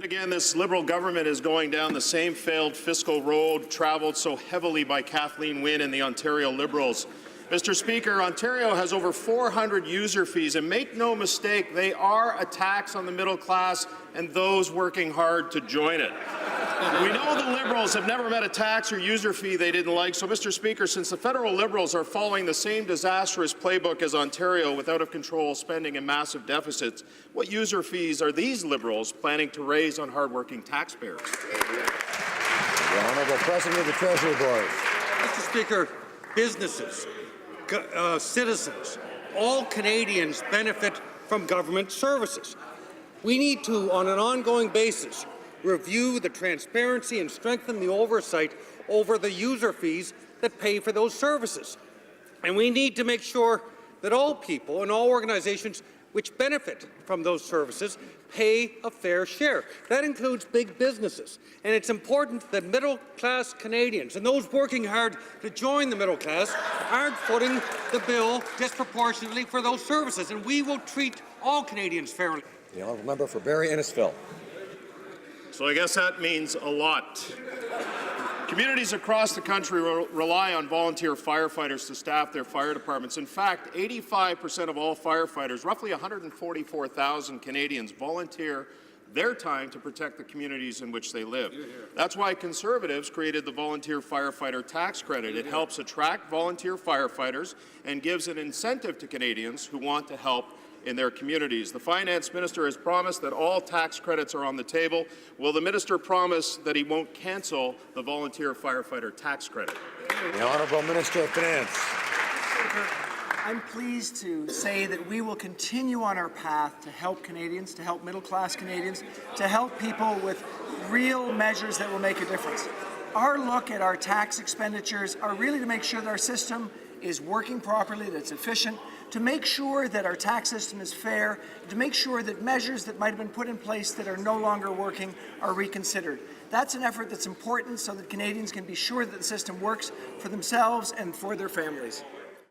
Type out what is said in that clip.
Yet again, this Liberal government is going down the same failed fiscal road travelled so heavily by Kathleen Wynne and the Ontario Liberals. Mr. Speaker, Ontario has over 400 user fees, and make no mistake, they are a tax on the middle class and those working hard to join it. We know the Liberals have never met a tax or user fee they didn't like, so Mr. Speaker, since the federal Liberals are following the same disastrous playbook as Ontario with out-of-control spending and massive deficits, what user fees are these Liberals planning to raise on hardworking taxpayers? The Honourable President of the Treasury Board. Mr. Speaker, businesses, citizens, all Canadians benefit from government services. We need to, on an ongoing basis, review the transparency and strengthen the oversight over the user fees that pay for those services. And we need to make sure that all people and all organizations which benefit from those services pay a fair share. That includes big businesses. And it's important that middle-class Canadians and those working hard to join the middle class aren't footing the bill disproportionately for those services. And we will treat all Canadians fairly. The honourable member for Barrie-Innisfil. So I guess that means a lot. Communities across the country rely on volunteer firefighters to staff their fire departments. In fact, 85% of all firefighters, roughly 144,000 Canadians, volunteer their time to protect the communities in which they live. That's why Conservatives created the Volunteer Firefighter Tax Credit. It helps attract volunteer firefighters and gives an incentive to Canadians who want to help in their communities. The Finance Minister has promised that all tax credits are on the table. Will the Minister promise that he won't cancel the Volunteer Firefighter Tax Credit? The Honourable Minister of Finance. I'm pleased to say that we will continue on our path to help Canadians, to help middle-class Canadians, to help people with real measures that will make a difference. Our look at our tax expenditures are really to make sure that our system is working properly, that it's efficient, to make sure that our tax system is fair, to make sure that measures that might have been put in place that are no longer working are reconsidered. That's an effort that's important so that Canadians can be sure that the system works for themselves and for their families.